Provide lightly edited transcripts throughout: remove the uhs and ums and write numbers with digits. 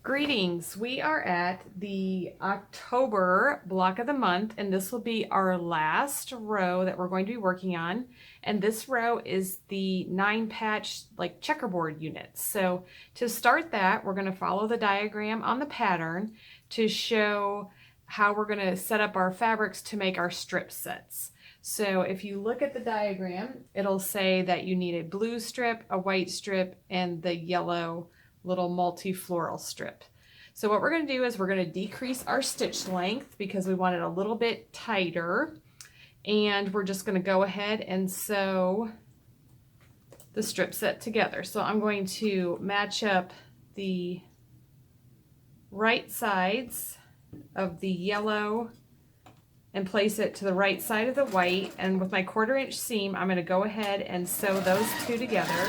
Greetings. We are at the October block of the month, and this will be our last row that we're going to be working on. And this row is the 9-patch like checkerboard units. So to start that, we're going to follow the diagram on the pattern to show how we're going to set up our fabrics to make our strip sets. So if you look at the diagram, it'll say that you need a blue strip, a white strip, and the yellow little multi-floral strip. So what we're going to do is we're going to decrease our stitch length because we want it a little bit tighter, and we're just going to go ahead and sew the strip set together. So I'm going to match up the right sides of the yellow and place it to the right side of the white, and with my 1/4 inch seam I'm going to go ahead and sew those two together.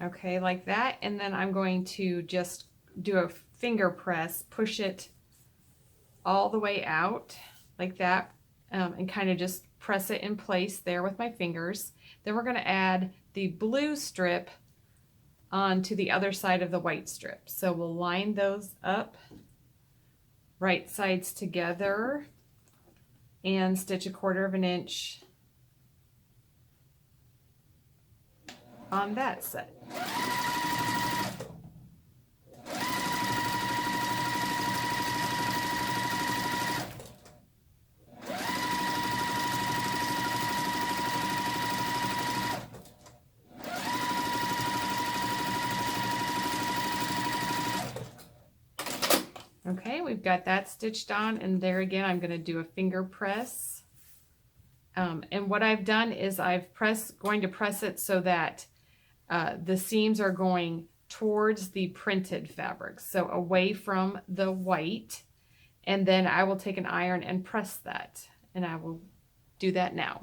Okay, like that, and then I'm going to just do a finger press, push it all the way out like that, and kind of just press it in place there with my fingers. Then we're going to add the blue strip onto the other side of the white strip. So we'll line those up, right sides together, and stitch a 1/4 inch on that set. Okay, we've got that stitched on, and there again I'm going to do a finger press. And what I've done is going to press it so that the seams are going towards the printed fabric, so away from the white, and then I will take an iron and press that, and I will do that now.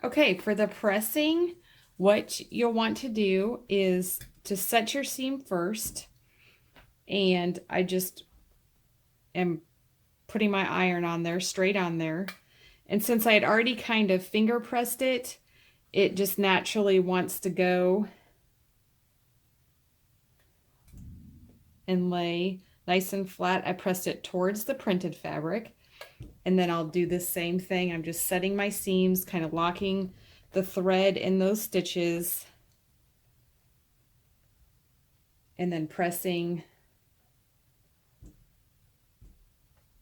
Okay, for the pressing, what you'll want to do is to set your seam first, and I just am putting my iron on there, straight on there. And since I had already kind of finger pressed it, it just naturally wants to go and lay nice and flat. I pressed it towards the printed fabric, and then I'll do the same thing. I'm just setting my seams, kind of locking the thread in those stitches, and then pressing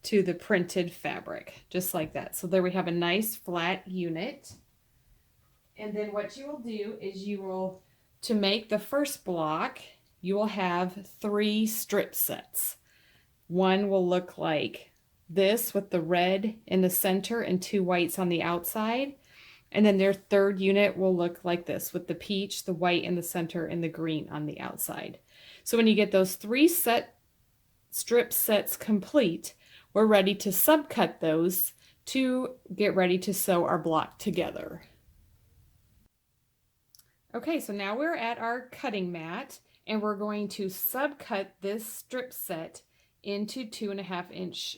to the printed fabric, just like that. So there we have a nice flat unit. And then what you will do is to make the first block, you will have 3 strip sets. One will look like this with the red in the center and 2 whites on the outside. And then their third unit will look like this with the peach, the white in the center, and the green on the outside. So when you get those 3 strip sets complete, we're ready to subcut those to get ready to sew our block together. Okay, so now we're at our cutting mat, and we're going to subcut this strip set into 2.5 inch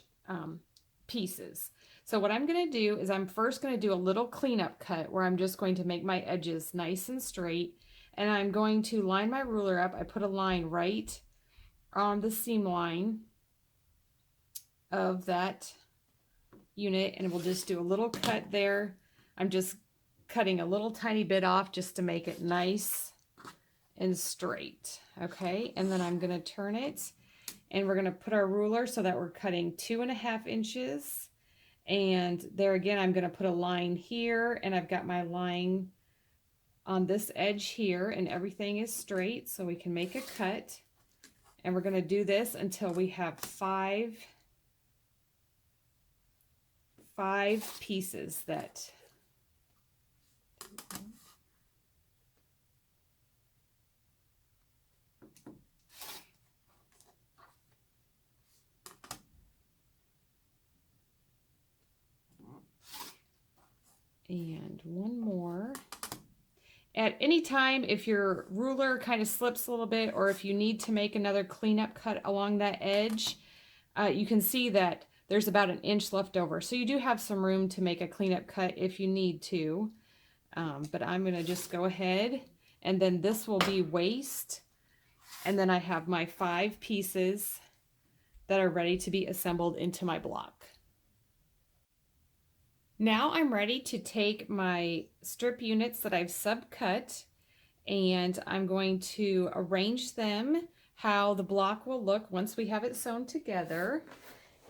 pieces. So what I'm going to do is I'm first going to do a little cleanup cut where I'm just going to make my edges nice and straight, and I'm going to line my ruler up. I put a line right on the seam line of that unit, and we'll just do a little cut there. I'm just cutting a little tiny bit off just to make it nice and straight. Okay, and then I'm going to turn it, and we're going to put our ruler so that we're cutting 2.5 inches. And there again, I'm going to put a line here, and I've got my line on this edge here, and everything is straight, so we can make a cut. And we're going to do this until we have five pieces that and one more. At any time, if your ruler kind of slips a little bit, or if you need to make another cleanup cut along that edge, you can see that there's about an inch left over. So you do have some room to make a cleanup cut if you need to. But I'm going to just go ahead, and then this will be waist. And then I have my 5 pieces that are ready to be assembled into my block. Now I'm ready to take my strip units that I've subcut, and I'm going to arrange them how the block will look once we have it sewn together.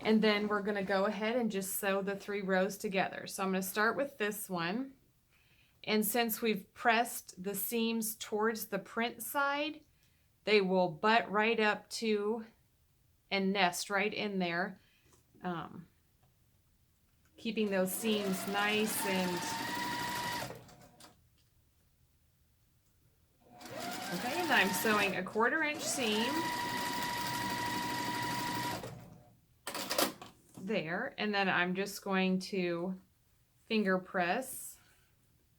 And then we're going to go ahead and just sew the 3 rows together. So I'm going to start with this one. And since we've pressed the seams towards the print side, they will butt right up to and nest right in there, keeping those seams nice and okay. And I'm sewing a 1/4 inch seam there, and then I'm just going to finger press,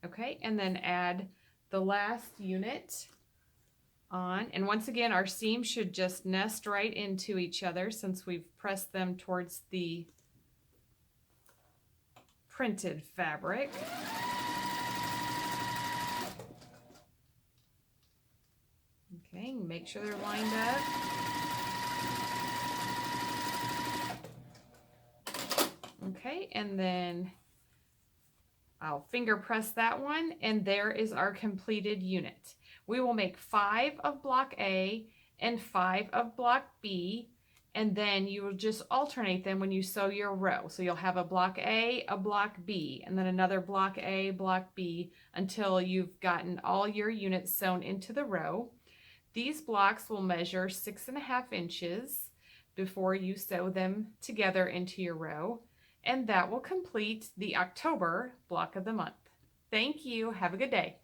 okay, and then add the last unit on. And once again, our seams should just nest right into each other since we've pressed them towards the printed fabric. Okay, make sure they're lined up. Okay, and then I'll finger press that one, and there is our completed unit. We will make 5 of block A and 5 of block B, and then you will just alternate them when you sew your row. So you'll have a block A, a block B, and then another block A, block B, until you've gotten all your units sewn into the row. These blocks will measure 6.5 inches before you sew them together into your row, and that will complete the October block of the month. Thank you. Have a good day.